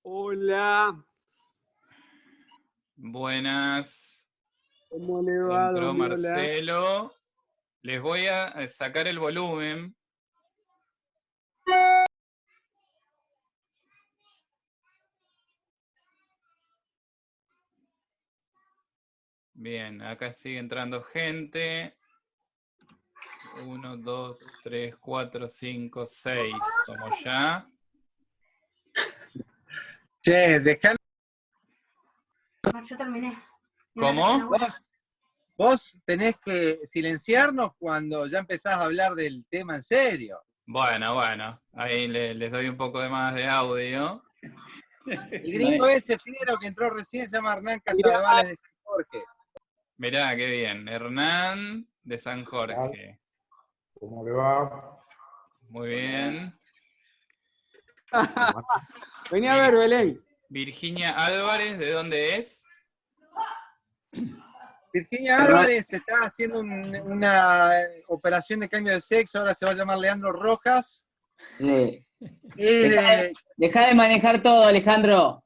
Hola. Buenas. ¿Cómo le va, Entró don Viola? Marcelo. Les voy a sacar el volumen. Bien, acá sigue entrando gente. 1, 2, 3, 4, 5, 6. Somos ya. Che, dejá. Yo terminé. ¿Cómo? Vos tenés que silenciarnos cuando ya empezás a hablar del tema en serio. Bueno. Ahí les doy un poco de más de audio. El gringo ese fiero que entró recién se llama Hernán Casadevales de San Jorge. Mirá, qué bien. Hernán de San Jorge. ¿Cómo le va? Muy bien. Vení a ver, Belén. Virginia Álvarez, ¿de dónde es? Virginia Álvarez está haciendo una operación de cambio de sexo, ahora se va a llamar Leandro Rojas. Sí. Deja de manejar todo, Alejandro.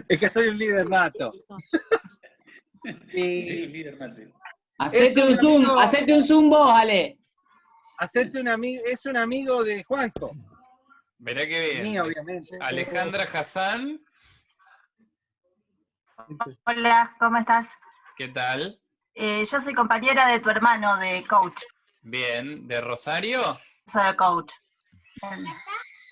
Es que soy un líder nato. Hacete un zoom vos, Ale. Es un amigo de Juanjo. Mirá qué bien. Mío, obviamente. Alejandra Hassan. Hola, ¿cómo estás? ¿Qué tal? Yo soy compañera de tu hermano de coach. Bien. ¿De Rosario? Soy coach.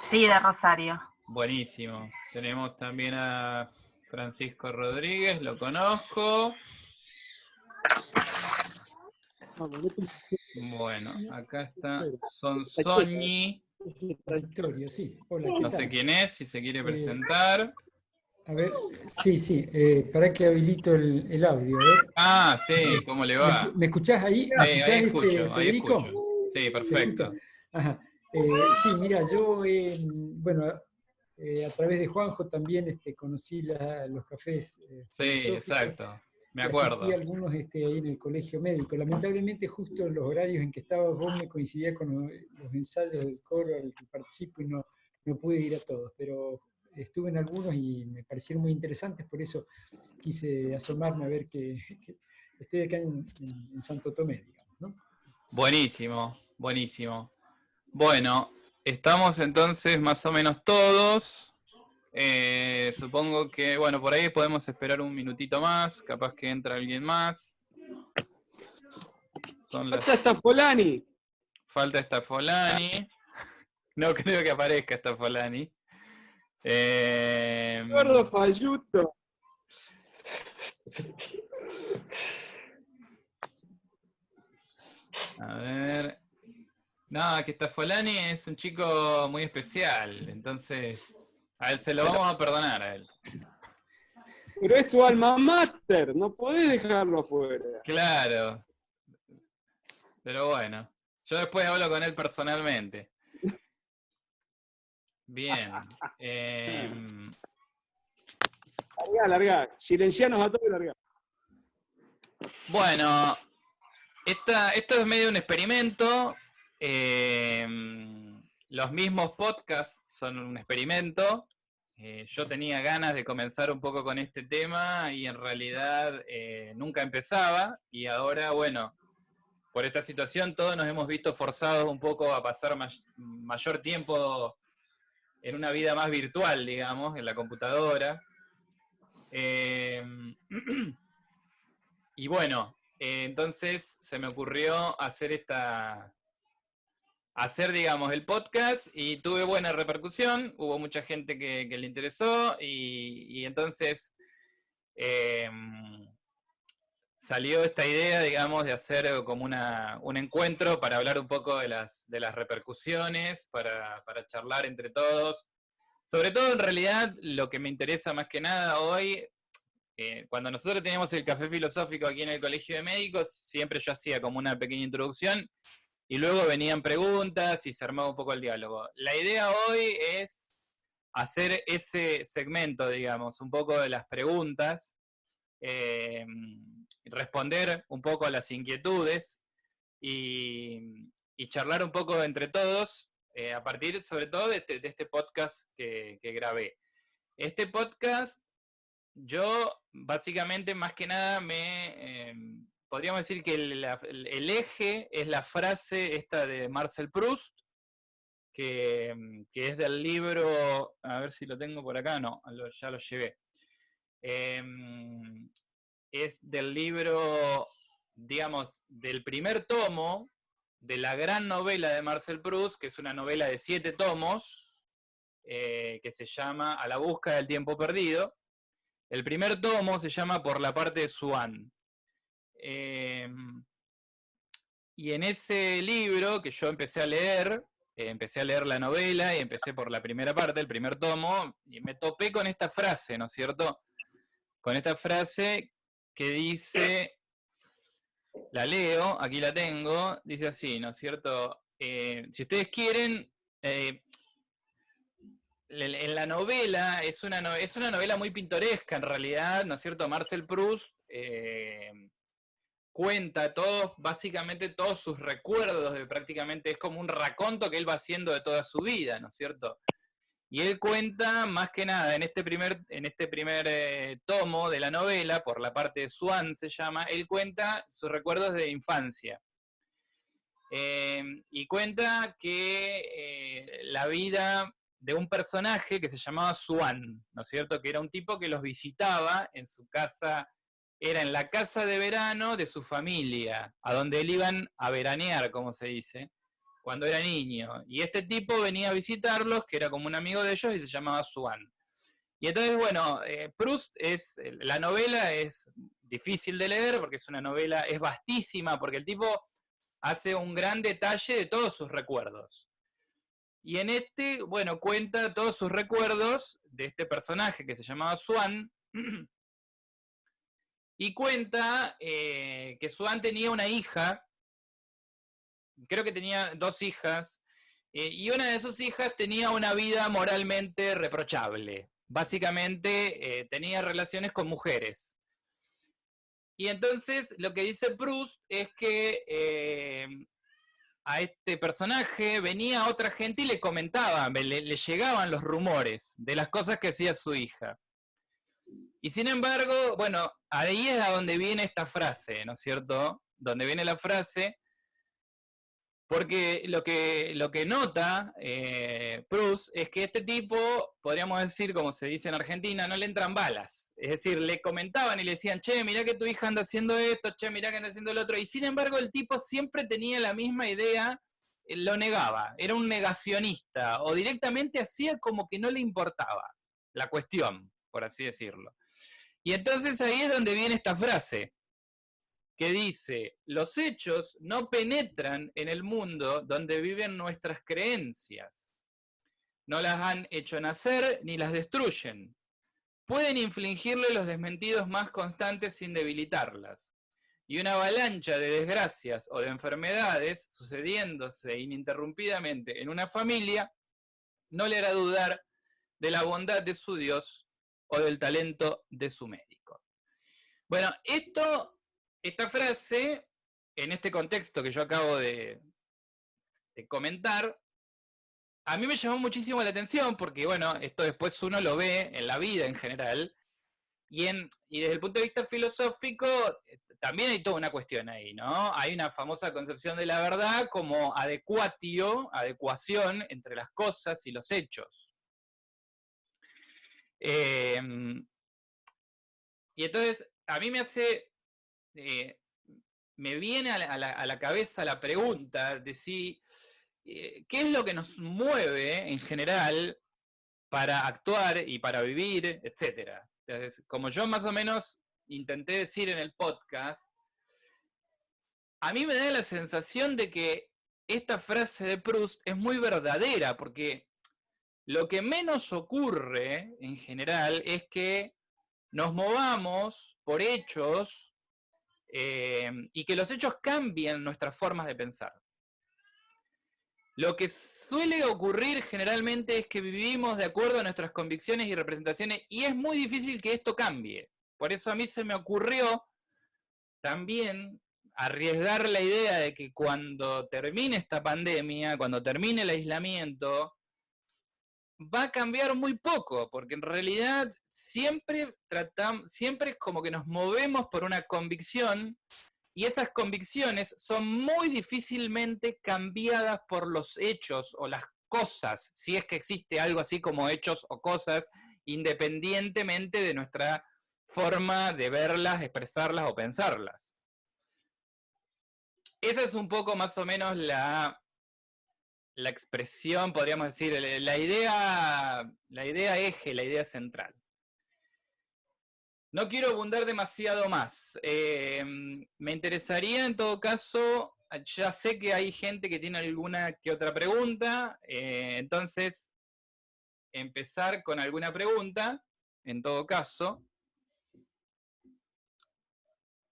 Sí, de Rosario. Buenísimo. Tenemos también a Francisco Rodríguez, lo conozco. Bueno, acá está Sonsoni. Victoria, sí. Hola, ¿qué No tal? sé quién es, si se quiere presentar. A ver, sí, para que habilito el audio. A ver. Ah, sí, ¿cómo le va? ¿Me escuchás ahí? Sí, ¿Me escuchás, ahí escucho, Federico? Sí, ¿Se perfecto. escucha? Ajá. Sí, mira, yo, bueno, a través de Juanjo también conocí los cafés Sí, filosóficos. exacto. Me Y acuerdo. asistí a algunos ahí en el colegio médico. Lamentablemente, justo en los horarios en que estabas vos me coincidía con los ensayos del coro al que participo y no pude ir a todos, pero estuve en algunos y me parecieron muy interesantes, por eso quise asomarme a ver que estoy acá en Santo Tomé, digamos, ¿no? Buenísimo, buenísimo. Bueno, estamos entonces más o menos todos. Supongo que, bueno, por ahí podemos esperar un minutito más, capaz que entra alguien más. Falta Stafolani. Falta Stafolani. No creo que aparezca Stafolani. Gordo Falluto. A ver. No, que Stafolani es un chico muy especial, entonces a él se lo vamos a perdonar a él. Pero es tu alma mater, no podés dejarlo afuera. Claro. Pero bueno, yo después hablo con él personalmente. Bien. Largá. Silencianos a todos y largá. Bueno, esto es medio un experimento. Los mismos podcasts son un experimento. Yo tenía ganas de comenzar un poco con este tema y en realidad nunca empezaba. Y ahora, bueno, por esta situación todos nos hemos visto forzados un poco a pasar mayor tiempo en una vida más virtual, digamos, en la computadora. Y bueno, entonces se me ocurrió hacer, digamos, el podcast y tuve buena repercusión, hubo mucha gente que le interesó y entonces salió esta idea, digamos, de hacer como un encuentro para hablar un poco de las repercusiones, para charlar entre todos. Sobre todo, en realidad, lo que me interesa más que nada hoy, cuando nosotros teníamos el café filosófico aquí en el Colegio de Médicos, siempre yo hacía como una pequeña introducción y luego venían preguntas y se armaba un poco el diálogo. La idea hoy es hacer ese segmento, digamos, un poco de las preguntas, responder un poco a las inquietudes y charlar un poco entre todos a partir sobre todo de este podcast que grabé. Este podcast, yo básicamente más que nada podríamos decir que el eje es la frase esta de Marcel Proust, que es del libro, a ver si lo tengo por acá, no, ya lo llevé. Es del libro, digamos, del primer tomo de la gran novela de Marcel Proust, que es una novela de 7 tomos, que se llama A la busca del tiempo perdido. El primer tomo se llama Por la parte de Swann. Y en ese libro que yo empecé a leer la novela y empecé por la primera parte, el primer tomo, y me topé con esta frase, ¿no es cierto? Con esta frase que dice, la leo, aquí la tengo, dice así, ¿no es cierto? Si ustedes quieren, en la novela, es una novela muy pintoresca en realidad, ¿no es cierto? Marcel Proust cuenta básicamente todos sus recuerdos, prácticamente es como un raconto que él va haciendo de toda su vida, ¿no es cierto? Y él cuenta, más que nada, en este primer tomo de la novela, por la parte de Swann se llama, él cuenta sus recuerdos de infancia. Y cuenta que la vida de un personaje que se llamaba Swann, ¿no es cierto? Que era un tipo que los visitaba en su casa, era en la casa de verano de su familia, a donde él iban a veranear, como se dice, cuando era niño. Y este tipo venía a visitarlos, que era como un amigo de ellos, y se llamaba Swann. Y entonces, bueno, Proust la novela es difícil de leer, porque es una novela, es vastísima, porque el tipo hace un gran detalle de todos sus recuerdos. Y en bueno, cuenta todos sus recuerdos de este personaje que se llamaba Swann, y cuenta que Swann tenía una hija, creo que tenía 2 hijas, y una de sus hijas tenía una vida moralmente reprochable. Básicamente tenía relaciones con mujeres. Y entonces lo que dice Proust es que a este personaje venía otra gente y le comentaba, le llegaban los rumores de las cosas que hacía su hija. Y sin embargo, bueno, ahí es a donde viene esta frase, ¿no es cierto? Donde viene la frase, porque lo que nota Proust es que este tipo, podríamos decir, como se dice en Argentina, no le entran balas. Es decir, le comentaban y le decían, che, mirá que tu hija anda haciendo esto, che, mirá que anda haciendo lo otro. Y sin embargo, el tipo siempre tenía la misma idea, lo negaba, era un negacionista, o directamente hacía como que no le importaba la cuestión, por así decirlo. Y entonces ahí es donde viene esta frase, que dice, los hechos no penetran en el mundo donde viven nuestras creencias. No las han hecho nacer ni las destruyen. Pueden infligirle los desmentidos más constantes sin debilitarlas. Y una avalancha de desgracias o de enfermedades sucediéndose ininterrumpidamente en una familia no le hará dudar de la bondad de su Dios o del talento de su médico. Bueno, esta frase, en este contexto que yo acabo de comentar, a mí me llamó muchísimo la atención porque, bueno, esto después uno lo ve en la vida en general, y desde el punto de vista filosófico también hay toda una cuestión ahí, ¿no? Hay una famosa concepción de la verdad como adecuación entre las cosas y los hechos. Y entonces, a mí me viene a la cabeza la pregunta de si, ¿qué es lo que nos mueve en general para actuar y para vivir, etcétera? Entonces, como yo más o menos intenté decir en el podcast, a mí me da la sensación de que esta frase de Proust es muy verdadera, porque lo que menos ocurre en general es que nos movamos por hechos y que los hechos cambien nuestras formas de pensar. Lo que suele ocurrir generalmente es que vivimos de acuerdo a nuestras convicciones y representaciones, y es muy difícil que esto cambie. Por eso a mí se me ocurrió también arriesgar la idea de que cuando termine esta pandemia, cuando termine el aislamiento, va a cambiar muy poco, porque en realidad siempre es como que nos movemos por una convicción, y esas convicciones son muy difícilmente cambiadas por los hechos o las cosas, si es que existe algo así como hechos o cosas, independientemente de nuestra forma de verlas, expresarlas o pensarlas. Esa es un poco más o menos la expresión, podríamos decir, la idea eje, la idea central. No quiero abundar demasiado más. Me interesaría, en todo caso, ya sé que hay gente que tiene alguna que otra pregunta, entonces, empezar con alguna pregunta, en todo caso.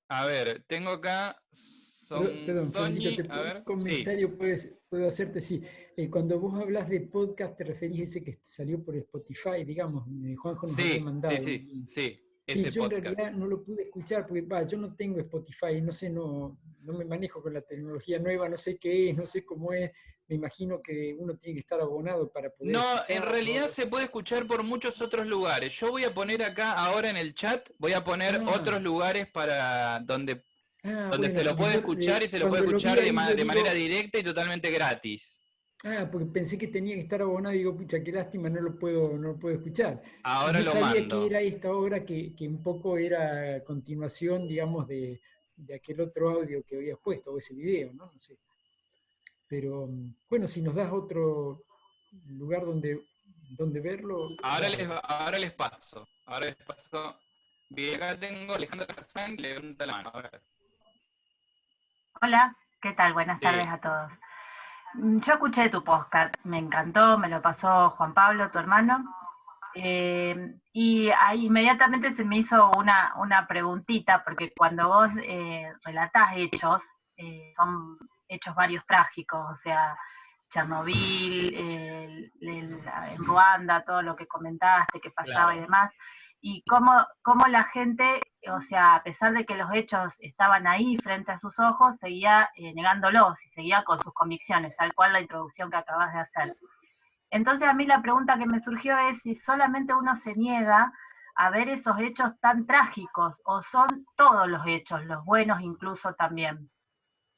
A ver, tengo acá... Perdón, Fernandito, a ver, un comentario puedo hacerte, sí. Cuando vos hablas de podcast, te referís a ese que salió por Spotify, digamos, Juanjo nos había mandado. Sí, Sí, ese yo podcast. en realidad no lo pude escuchar porque yo no tengo Spotify, no sé, no me manejo con la tecnología nueva, no sé qué es, no sé cómo es. Me imagino que uno tiene que estar abonado para poder No, escuchar, en realidad se puede escuchar por muchos otros lugares. Yo voy a poner acá ahora en el chat, voy a poner otros lugares para donde bueno, se lo porque puede yo, escuchar y se lo puede cuando lo vi escuchar ahí, yo de manera digo, directa y totalmente gratis. porque pensé que tenía que estar abonado y digo, pucha, qué lástima, no lo puedo escuchar. Y Ahora no lo sabía que mando. era esta obra que un poco era continuación, digamos, de aquel otro audio que habías puesto, o ese video, ¿no? No sé. Pero bueno, si nos das otro lugar donde verlo. Ahora les paso. Bien, acá tengo a Alejandra Kazán, que le levanta la mano. A ver. Hola, ¿qué tal? Buenas Sí. tardes a todos. Yo escuché tu podcast, me encantó, me lo pasó Juan Pablo, tu hermano, y ahí inmediatamente se me hizo una preguntita, porque cuando vos relatás hechos, son hechos varios trágicos, o sea, Chernobyl, en Ruanda, todo lo que comentaste, que pasaba Claro. y demás, y cómo la gente, o sea, a pesar de que los hechos estaban ahí frente a sus ojos, seguía negándolos y seguía con sus convicciones, tal cual la introducción que acabas de hacer. Entonces a mí la pregunta que me surgió es si solamente uno se niega a ver esos hechos tan trágicos, o son todos los hechos, los buenos incluso también.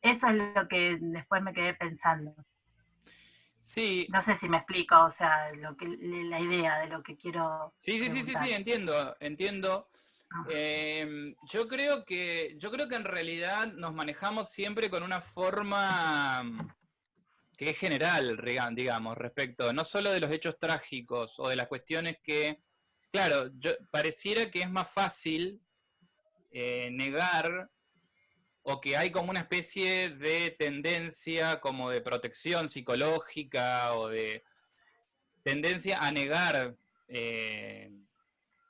Eso es lo que después me quedé pensando. Sí. No sé si me explico, o sea, la idea de lo que quiero preguntar. Sí, entiendo. Yo creo que en realidad nos manejamos siempre con una forma que es general, digamos, respecto no solo de los hechos trágicos o de las cuestiones que, claro, pareciera que es más fácil negar, o que hay como una especie de tendencia como de protección psicológica o de tendencia a negar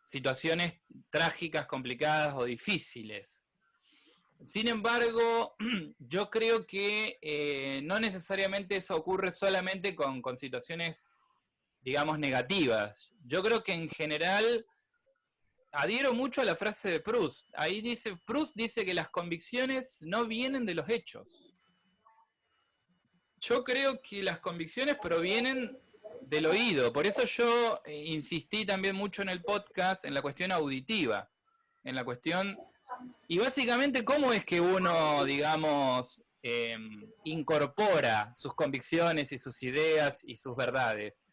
situaciones trágicas, complicadas o difíciles. Sin embargo, yo creo que no necesariamente eso ocurre solamente con situaciones, digamos, negativas. Yo creo que en general adhiero mucho a la frase de Proust. Proust dice que las convicciones no vienen de los hechos. Yo creo que las convicciones provienen del oído. Por eso yo insistí también mucho en el podcast en la cuestión auditiva, en la cuestión... Y básicamente, ¿cómo es que uno, digamos, incorpora sus convicciones y sus ideas y sus verdades?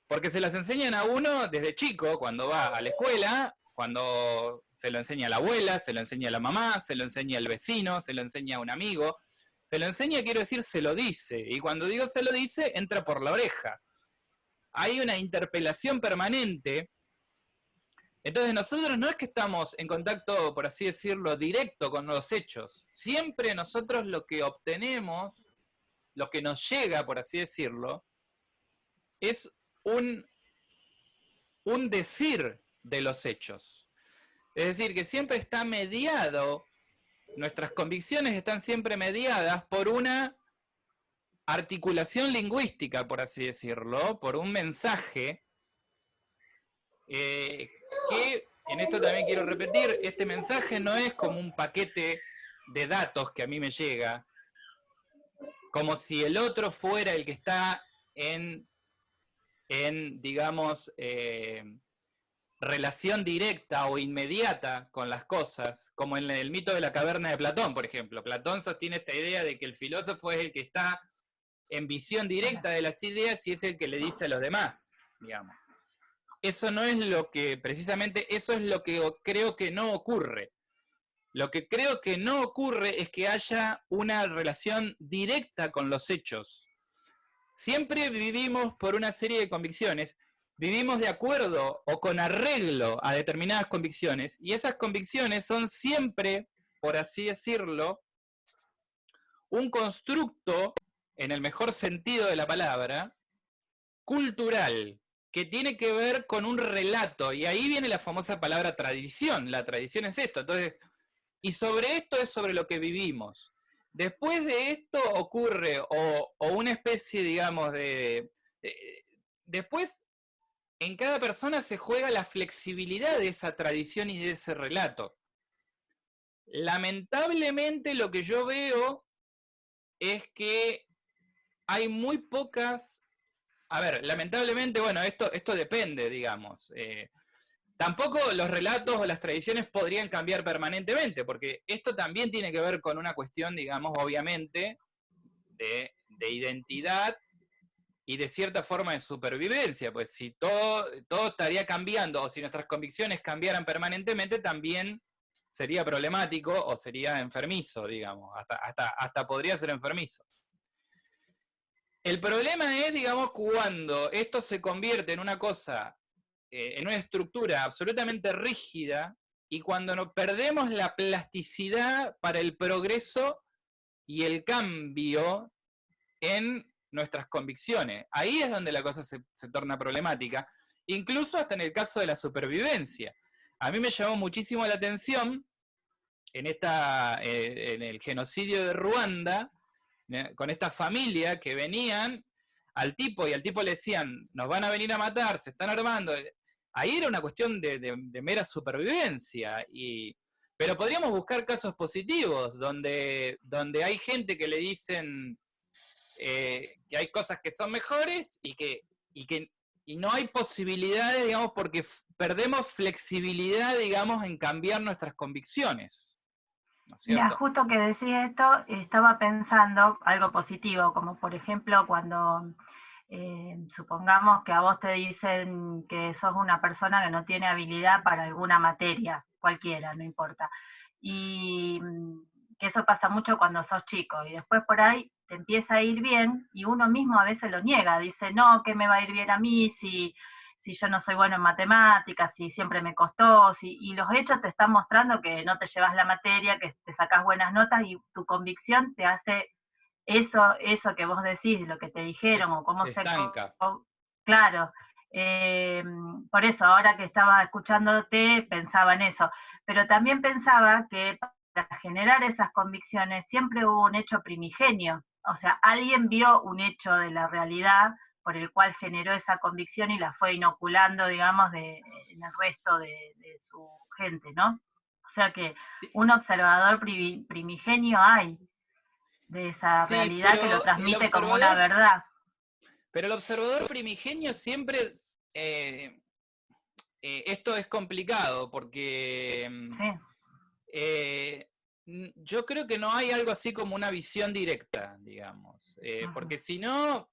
Porque se las enseñan a uno desde chico, cuando va a la escuela, cuando se lo enseña a la abuela, se lo enseña a la mamá, se lo enseña al vecino, se lo enseña a un amigo. Se lo enseña, quiero decir, se lo dice. Y cuando digo se lo dice, entra por la oreja. Hay una interpelación permanente. Entonces nosotros no es que estamos en contacto, por así decirlo, directo con los hechos. Siempre nosotros lo que obtenemos, lo que nos llega, por así decirlo, es un decir de los hechos. Es decir, que siempre está mediado, nuestras convicciones están siempre mediadas por una articulación lingüística, por así decirlo, por un mensaje que, en esto también quiero repetir, este mensaje no es como un paquete de datos que a mí me llega, como si el otro fuera el que está en en, digamos, relación directa o inmediata con las cosas, como en el mito de la caverna de Platón, por ejemplo. Platón sostiene esta idea de que el filósofo es el que está en visión directa de las ideas y es el que le dice a los demás, digamos. Eso no es lo que, precisamente, eso es lo que creo que no ocurre. Lo que creo que no ocurre es que haya una relación directa con los hechos. Siempre vivimos por una serie de convicciones, vivimos de acuerdo o con arreglo a determinadas convicciones, y esas convicciones son siempre, por así decirlo, un constructo, en el mejor sentido de la palabra, cultural, que tiene que ver con un relato, y ahí viene la famosa palabra tradición. La tradición es esto, entonces, y sobre esto es sobre lo que vivimos. Después de esto ocurre, o una especie, digamos, después, en cada persona se juega la flexibilidad de esa tradición y de ese relato. Lamentablemente lo que yo veo es que hay muy pocas... A ver, lamentablemente, bueno, esto depende, digamos. Tampoco los relatos o las tradiciones podrían cambiar permanentemente, porque esto también tiene que ver con una cuestión, digamos, obviamente, de identidad y de cierta forma de supervivencia, pues si todo estaría cambiando, o si nuestras convicciones cambiaran permanentemente, también sería problemático o sería enfermizo, digamos, hasta podría ser enfermizo. El problema es, digamos, cuando esto se convierte en una cosa, en una estructura absolutamente rígida, y cuando nos perdemos la plasticidad para el progreso y el cambio en nuestras convicciones. Ahí es donde la cosa se torna problemática, incluso hasta en el caso de la supervivencia. A mí me llamó muchísimo la atención en el genocidio de Ruanda, con esta familia que venían al tipo, y al tipo le decían, nos van a venir a matar, se están armando. Ahí era una cuestión de mera supervivencia, pero podríamos buscar casos positivos, donde hay gente que le dicen que hay cosas que son mejores y no hay posibilidades, digamos, porque perdemos flexibilidad, digamos, en cambiar nuestras convicciones. ¿No es cierto? Mira, justo que decís esto, estaba pensando algo positivo, como por ejemplo cuando supongamos que a vos te dicen que sos una persona que no tiene habilidad para alguna materia, cualquiera, no importa. Y que eso pasa mucho cuando sos chico, y después por ahí te empieza a ir bien, y uno mismo a veces lo niega, dice, no, que me va a ir bien a mí si yo no soy bueno en matemáticas, si siempre me costó, y los hechos te están mostrando que no te llevas la materia, que te sacás buenas notas, y tu convicción te hace eso que vos decís, lo que te dijeron, o cómo se... Claro, por eso, ahora que estaba escuchándote, pensaba en eso, pero también pensaba que para generar esas convicciones siempre hubo un hecho primigenio, o sea, alguien vio un hecho de la realidad por el cual generó esa convicción y la fue inoculando, digamos, en el resto de su gente, ¿no? O sea que un observador primigenio hay de esa realidad que lo transmite como una verdad. Pero el observador primigenio siempre... esto es complicado porque... yo creo que no hay algo así como una visión directa, digamos. Porque si no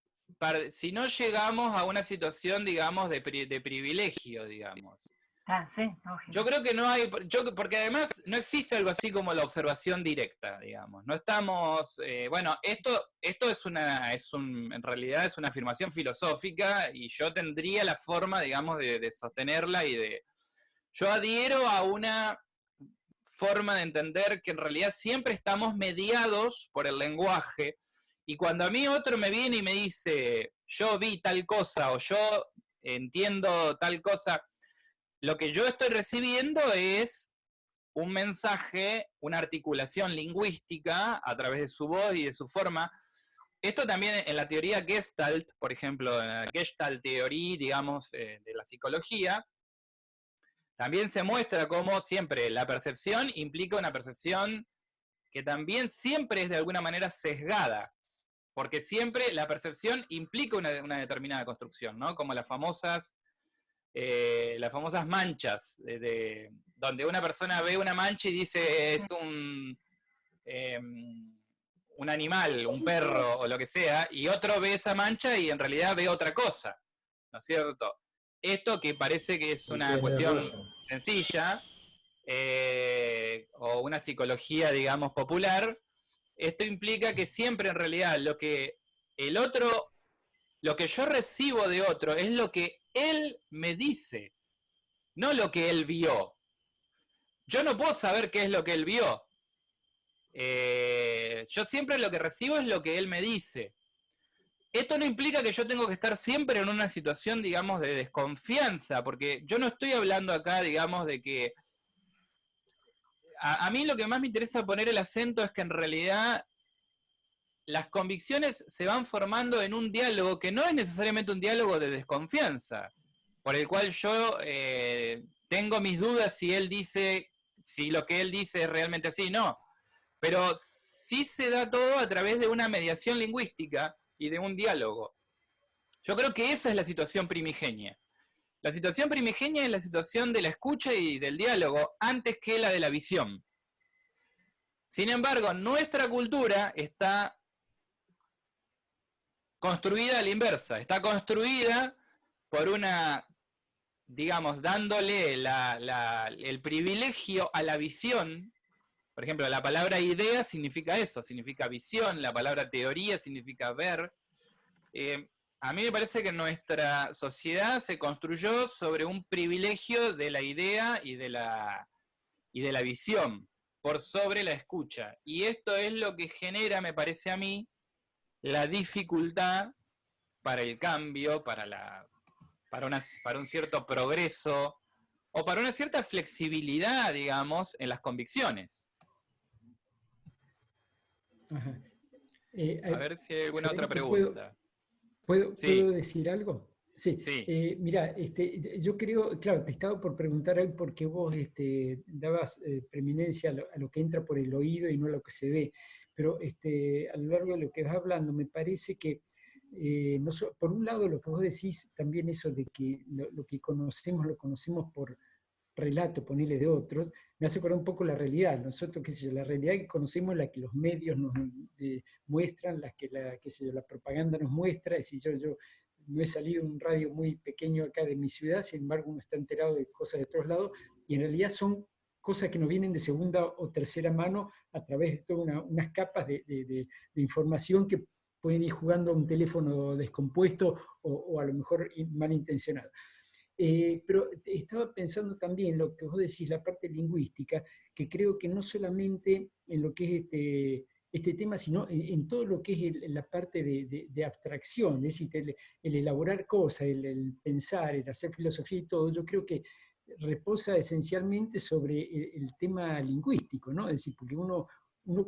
llegamos a una situación, digamos, de privilegio, digamos. Yo creo que no hay, porque además no existe algo así como la observación directa, digamos. No estamos, bueno, esto en realidad es una afirmación filosófica, y yo tendría la forma, digamos, de sostenerla yo adhiero a una forma de entender que en realidad siempre estamos mediados por el lenguaje, y cuando a mí otro me viene y me dice, yo vi tal cosa, o yo entiendo tal cosa, lo que yo estoy recibiendo es un mensaje, una articulación lingüística a través de su voz y de su forma. Esto también en la teoría Gestalt, por ejemplo, en la Gestalt teoría, digamos, de la psicología, también se muestra cómo siempre la percepción implica una percepción que también siempre es de alguna manera sesgada. porque siempre la percepción implica una determinada construcción, ¿no? Como las famosas manchas, donde una persona ve una mancha y dice es un animal, un perro o lo que sea, y otro ve esa mancha y en realidad ve otra cosa, ¿no es cierto? Esto que parece que es una cuestión sencilla, o una psicología, digamos, popular, esto implica que siempre en realidad lo que yo recibo de otro es lo que él me dice, no lo que él vio. Yo no puedo saber qué es lo que él vio. Yo siempre lo que recibo es lo que él me dice. Esto no implica que yo tengo que estar siempre en una situación, digamos, de desconfianza, porque yo no estoy hablando acá, digamos, de que... A mí lo que más me interesa poner el acento es que en realidad las convicciones se van formando en un diálogo que no es necesariamente un diálogo de desconfianza, por el cual yo tengo mis dudas si lo que él dice es realmente así, no. Pero sí se da todo a través de una mediación lingüística y de un diálogo. Yo creo que esa es la situación primigenia. La situación primigenia es la situación de la escucha y del diálogo antes que la de la visión. Sin embargo, nuestra cultura está construida a la inversa. Está construida por una, digamos, dándole el privilegio a la visión. Por ejemplo, la palabra idea significa eso, significa visión, la palabra teoría significa ver. A mí me parece que nuestra sociedad se construyó sobre un privilegio de la idea y de la visión, por sobre la escucha. Y esto es lo que genera, me parece a mí, la dificultad para el cambio, para un cierto progreso, o para una cierta flexibilidad, digamos, en las convicciones. Ajá. A ver si hay alguna otra Federico, pregunta. ¿Puedo Sí. decir algo? Sí. Sí. Mira, yo creo, claro, te estaba por preguntar ahí porque vos dabas preeminencia a lo que entra por el oído y no a lo que se ve, pero a lo largo de lo que vas hablando me parece que, por un lado, lo que vos decís, también eso de que lo que conocemos, lo conocemos por relato, ponerle de otros, me hace acordar un poco la realidad. Nosotros, qué sé yo, la realidad que conocemos es la que los medios nos muestran, qué sé yo, la propaganda nos muestra. Es decir, yo no he salido en un radio muy pequeño acá de mi ciudad, sin embargo uno está enterado de cosas de otros lados, y en realidad son cosas que nos vienen de segunda o tercera mano a través de todas unas capas de información que pueden ir jugando a un teléfono descompuesto o a lo mejor malintencionado. Pero estaba pensando también lo que vos decís, la parte lingüística, que creo que no solamente en lo que es este tema, sino en todo lo que es la parte de abstracción, es decir, el elaborar cosas, el pensar, el hacer filosofía y todo, yo creo que reposa esencialmente sobre el tema lingüístico, ¿no? Es decir, porque uno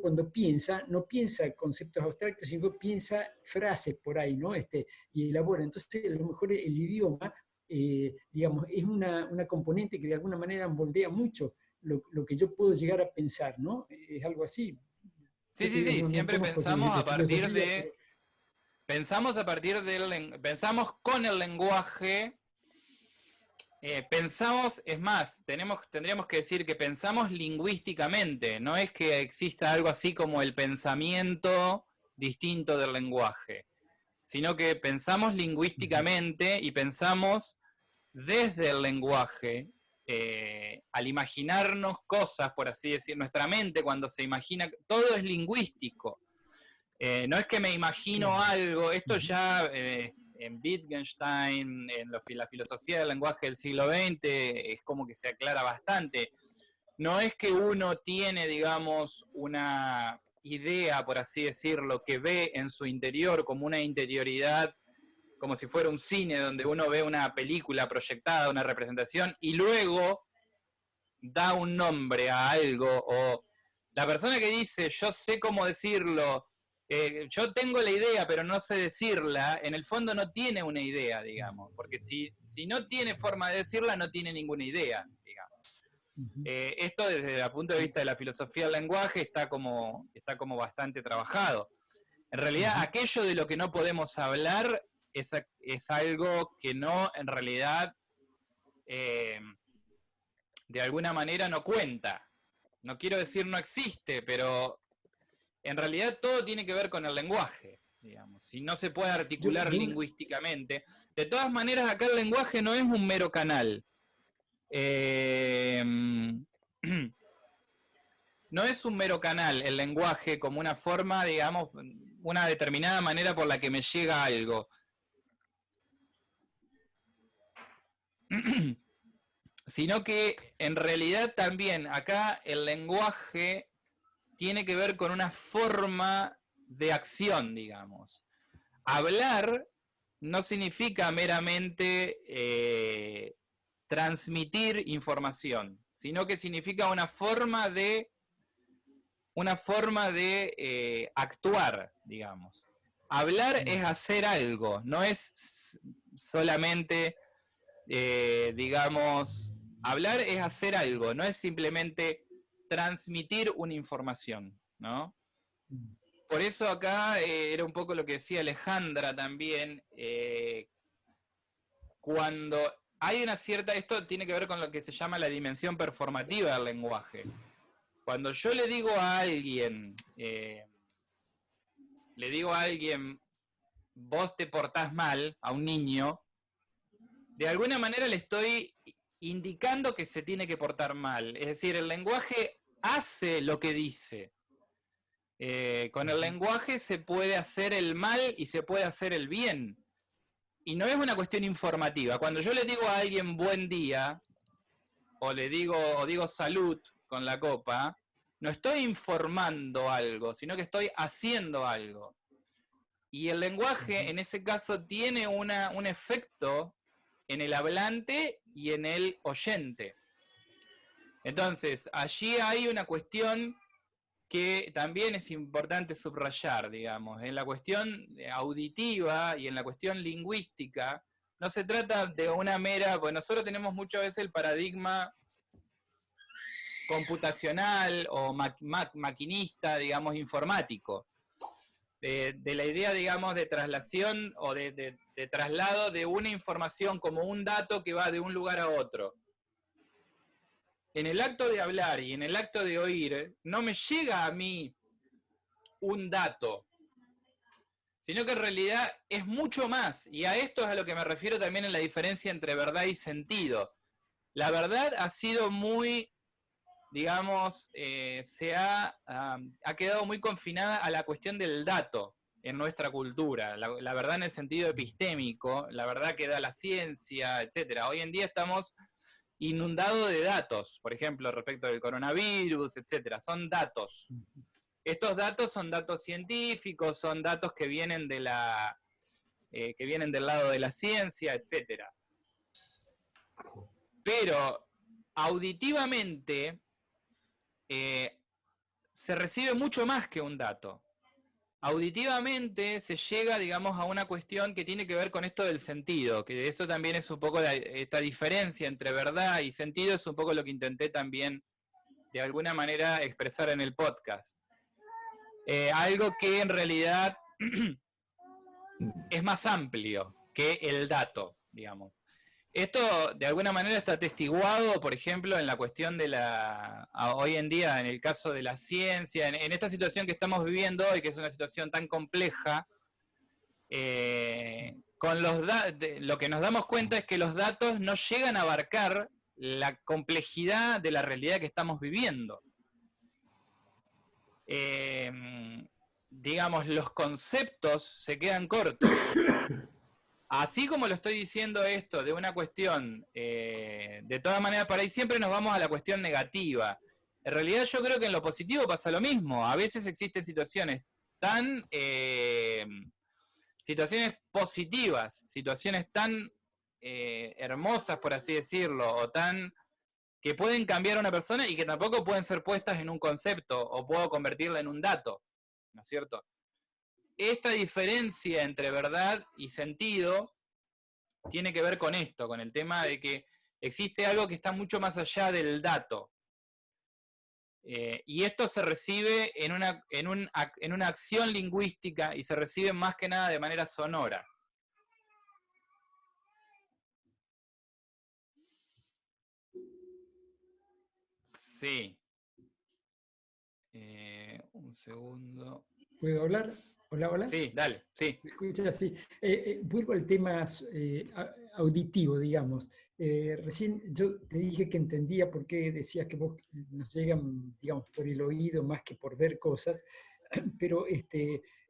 cuando piensa, no piensa conceptos abstractos, sino piensa frases por ahí, ¿no? Y elabora. Entonces, a lo mejor el idioma, digamos, es una componente que de alguna manera moldea mucho lo que yo puedo llegar a pensar, ¿no? Es algo así. Sí, siempre pensamos a partir de... Pensamos pensamos con el lenguaje, pensamos, es más, tendríamos que decir que pensamos lingüísticamente, no es que exista algo así como el pensamiento distinto del lenguaje, sino que pensamos lingüísticamente y pensamos desde el lenguaje, al imaginarnos cosas, por así decir, nuestra mente cuando se imagina, todo es lingüístico. No es que me imagino algo, esto ya en Wittgenstein, en la filosofía del lenguaje del siglo XX, es como que se aclara bastante. No es que uno tiene, digamos, una idea, por así decirlo, que ve en su interior como una interioridad, como si fuera un cine donde uno ve una película proyectada, una representación, y luego da un nombre a algo, o la persona que dice, yo sé cómo decirlo, yo tengo la idea, pero no sé decirla, en el fondo no tiene una idea, digamos, porque si no tiene forma de decirla, no tiene ninguna idea, digamos. Esto desde el punto de vista de la filosofía del lenguaje está como bastante trabajado. En realidad, aquello de lo que no podemos hablar es algo que no, en realidad, de alguna manera no cuenta. No quiero decir no existe, pero en realidad todo tiene que ver con el lenguaje, digamos. Si no se puede articular lingüísticamente. De todas maneras, acá el lenguaje no es un mero canal. No es un mero canal el lenguaje como una forma, digamos, una determinada manera por la que me llega algo. Sino que en realidad también acá el lenguaje tiene que ver con una forma de acción, digamos. Hablar no significa meramente transmitir información, sino que significa una forma de actuar, digamos. Hablar es hacer algo, no es solamente, digamos, hablar es hacer algo, no es simplemente transmitir una información, ¿no? Por eso acá era un poco lo que decía Alejandra también, cuando hay una cierta, esto tiene que ver con lo que se llama la dimensión performativa del lenguaje. Cuando yo le digo a alguien, vos te portás mal, a un niño, de alguna manera le estoy indicando que se tiene que portar mal. Es decir, el lenguaje hace lo que dice. Con el lenguaje se puede hacer el mal y se puede hacer el bien. Y no es una cuestión informativa. Cuando yo le digo a alguien buen día, o digo salud con la copa, no estoy informando algo, sino que estoy haciendo algo. Y el lenguaje, en ese caso, tiene un efecto en el hablante y en el oyente. Entonces, allí hay una cuestión que también es importante subrayar, digamos. En la cuestión auditiva y en la cuestión lingüística, no se trata de una mera, pues nosotros tenemos muchas veces el paradigma computacional o maquinista, digamos, informático, de la idea, digamos, de traslación o de traslado de una información como un dato que va de un lugar a otro. En el acto de hablar y en el acto de oír, no me llega a mí un dato, sino que en realidad es mucho más, y a esto es a lo que me refiero también en la diferencia entre verdad y sentido. La verdad ha sido muy, digamos, ha quedado muy confinada a la cuestión del dato en nuestra cultura, la verdad en el sentido epistémico, la verdad que da la ciencia, etc. Hoy en día estamos inundado de datos, por ejemplo, respecto del coronavirus, etcétera. Son datos. Estos datos son datos científicos, son datos que vienen del lado de la ciencia, etcétera. Pero auditivamente se recibe mucho más que un dato. Auditivamente se llega, digamos, a una cuestión que tiene que ver con esto del sentido, que eso también es un poco esta diferencia entre verdad y sentido, es un poco lo que intenté también de alguna manera expresar en el podcast. Algo que en realidad es más amplio que el dato, digamos. Esto de alguna manera está atestiguado, por ejemplo, en la cuestión de hoy en día, en el caso de la ciencia, en esta situación que estamos viviendo hoy, que es una situación tan compleja, lo que nos damos cuenta es que los datos no llegan a abarcar la complejidad de la realidad que estamos viviendo. Digamos, los conceptos se quedan cortos. Así como lo estoy diciendo esto de una cuestión, de todas maneras, para ahí siempre nos vamos a la cuestión negativa. En realidad yo creo que en lo positivo pasa lo mismo. A veces existen situaciones situaciones positivas, situaciones tan hermosas, por así decirlo, o que pueden cambiar a una persona y que tampoco pueden ser puestas en un concepto, o puedo convertirla en un dato, ¿no es cierto? Esta diferencia entre verdad y sentido tiene que ver con esto, con el tema de que existe algo que está mucho más allá del dato. Y esto se recibe en una acción lingüística y se recibe más que nada de manera sonora. Sí. Un segundo. ¿Puedo hablar? Hola, hola. Sí, dale, sí. ¿Me escuchas? Sí. Vuelvo al tema auditivo, digamos. Recién yo te dije que entendía por qué decías que vos nos llegan, digamos, por el oído más que por ver cosas, pero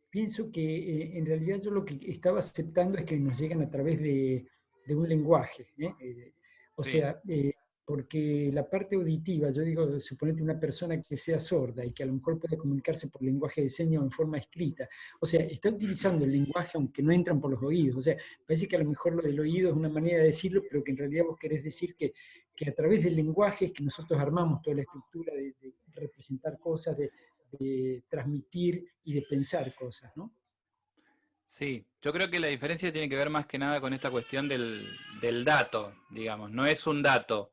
pienso que en realidad yo lo que estaba aceptando es que nos llegan a través de un lenguaje, ¿eh? O Sí. sea, porque la parte auditiva, yo digo, suponete una persona que sea sorda y que a lo mejor pueda comunicarse por lenguaje de señas o en forma escrita, o sea, está utilizando el lenguaje aunque no entran por los oídos, o sea, parece que a lo mejor lo del oído es una manera de decirlo, pero que en realidad vos querés decir que a través del lenguaje es que nosotros armamos toda la estructura de representar cosas, de transmitir y de pensar cosas, ¿no? Sí, yo creo que la diferencia tiene que ver más que nada con esta cuestión del dato, digamos, no es un dato.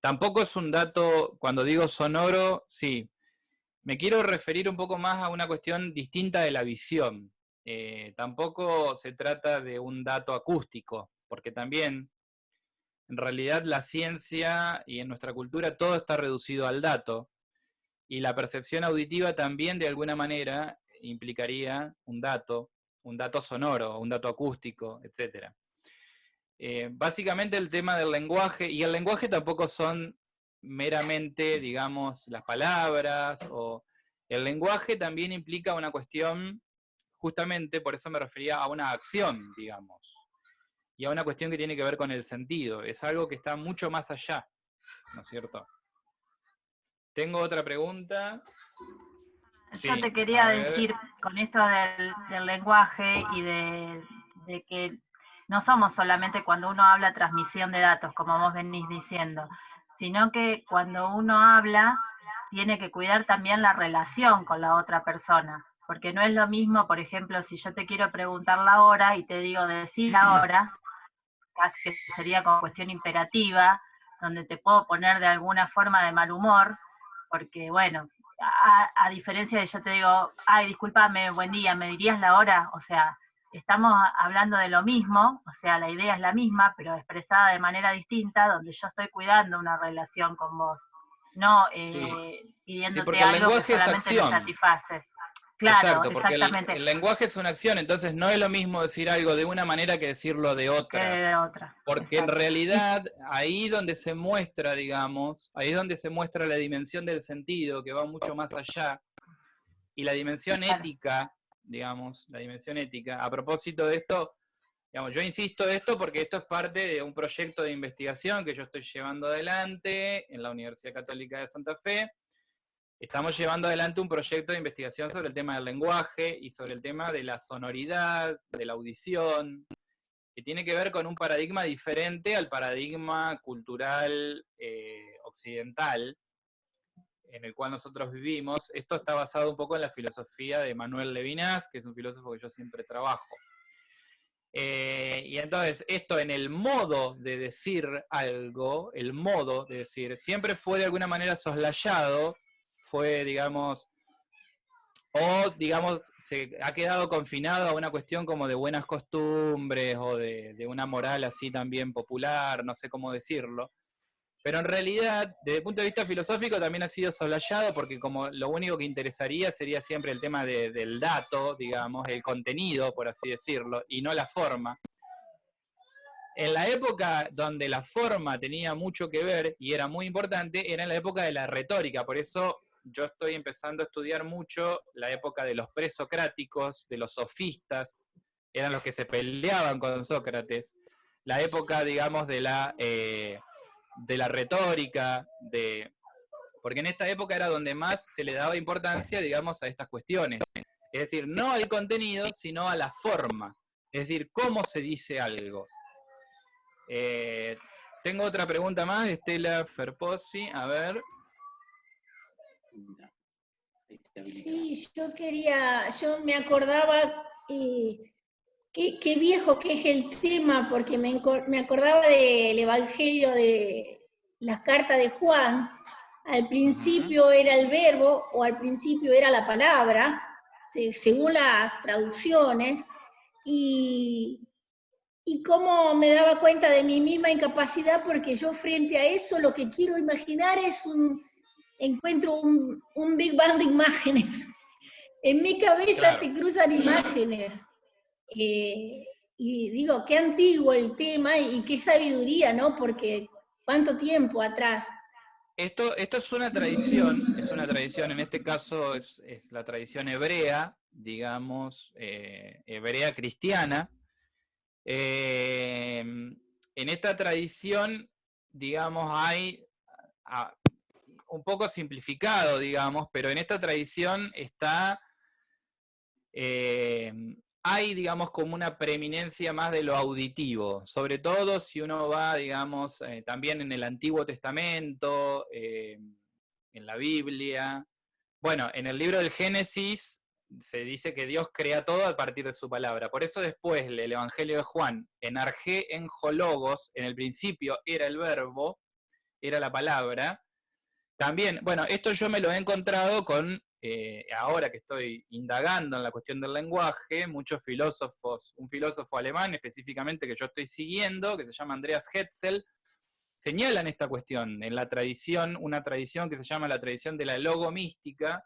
Tampoco es un dato, cuando digo sonoro, sí. Me quiero referir un poco más a una cuestión distinta de la visión. Tampoco se trata de un dato acústico, porque también, en realidad, la ciencia y en nuestra cultura todo está reducido al dato, y la percepción auditiva también de alguna manera implicaría un dato sonoro, un dato acústico, etc. Básicamente el tema del lenguaje, y el lenguaje tampoco son meramente, digamos, las palabras, o el lenguaje también implica una cuestión, justamente por eso me refería a una acción, digamos, y a una cuestión que tiene que ver con el sentido, es algo que está mucho más allá, ¿no es cierto? Tengo otra pregunta. Yo Sí, te quería a ver. decir con esto del lenguaje y de que no somos solamente cuando uno habla transmisión de datos, como vos venís diciendo, sino que cuando uno habla tiene que cuidar también la relación con la otra persona, porque no es lo mismo, por ejemplo, si yo te quiero preguntar la hora y te digo decir la hora, casi que sería como cuestión imperativa, donde te puedo poner de alguna forma de mal humor, porque bueno, a diferencia de yo te digo, ay, discúlpame, buen día, ¿me dirías la hora? O sea, estamos hablando de lo mismo, o sea, la idea es la misma, pero expresada de manera distinta, donde yo estoy cuidando una relación con vos, no Sí, pidiéndote porque el algo que lenguaje es solamente me acción. satisface. Claro, Exacto, porque exactamente, el lenguaje es una acción, entonces no es lo mismo decir algo de una manera que decirlo de que otra. de otra. Porque en Exacto. realidad ahí donde se muestra, digamos, ahí es donde se muestra la dimensión del sentido, que va mucho más allá, y la dimensión Claro. ética, digamos, la dimensión ética. A propósito de esto, digamos, yo insisto de esto porque esto es parte de un proyecto de investigación que yo estoy llevando adelante en la Universidad Católica de Santa Fe. Estamos llevando adelante un proyecto de investigación sobre el tema del lenguaje y sobre el tema de la sonoridad, de la audición, que tiene que ver con un paradigma diferente al paradigma cultural occidental en el cual nosotros vivimos. Esto está basado un poco en la filosofía de Manuel Levinas, que es un filósofo que yo siempre trabajo. Y entonces, esto en el modo de decir algo, el modo de decir, siempre fue de alguna manera soslayado, fue, digamos, o, digamos, se ha quedado confinado a una cuestión como de buenas costumbres o de una moral así también popular, no sé cómo decirlo. Pero en realidad, desde el punto de vista filosófico, también ha sido soslayado porque como lo único que interesaría sería siempre el tema del dato, digamos, el contenido, por así decirlo, y no la forma. En la época donde la forma tenía mucho que ver y era muy importante, era en la época de la retórica. Por eso yo estoy empezando a estudiar mucho la época de los presocráticos, de los sofistas, eran los que se peleaban con Sócrates. La época, digamos, de la retórica, porque en esta época era donde más se le daba importancia, digamos, a estas cuestiones. Es decir, no al contenido, sino a la forma. Es decir, cómo se dice algo. Tengo otra pregunta más, Estela Ferposi, a ver. Sí, yo me acordaba, qué viejo que es el tema, porque me acordaba del Evangelio de las cartas de Juan, al principio era el verbo o al principio era la palabra, según las traducciones, y cómo me daba cuenta de mi misma incapacidad, porque yo frente a eso lo que quiero imaginar es encuentro un Big Bang de imágenes. En mi cabeza se cruzan imágenes. Y digo, qué antiguo el tema y qué sabiduría, ¿no? Porque cuánto tiempo atrás. Esto es una tradición, en este caso es la tradición hebrea, digamos, hebrea cristiana. En esta tradición, digamos, hay, un poco simplificado, digamos, pero en esta tradición está, hay, digamos, como una preeminencia más de lo auditivo, sobre todo si uno va, digamos, también en el Antiguo Testamento, en la Biblia. Bueno, en el libro del Génesis se dice que Dios crea todo a partir de su palabra. Por eso después el Evangelio de Juan, en arge en logos, en el principio era el verbo, era la palabra. También, bueno, esto yo me lo he encontrado con, ahora que estoy indagando en la cuestión del lenguaje, muchos filósofos, un filósofo alemán específicamente que yo estoy siguiendo, que se llama Andreas Hetzel, señalan esta cuestión en la tradición, una tradición que se llama la tradición de la logomística,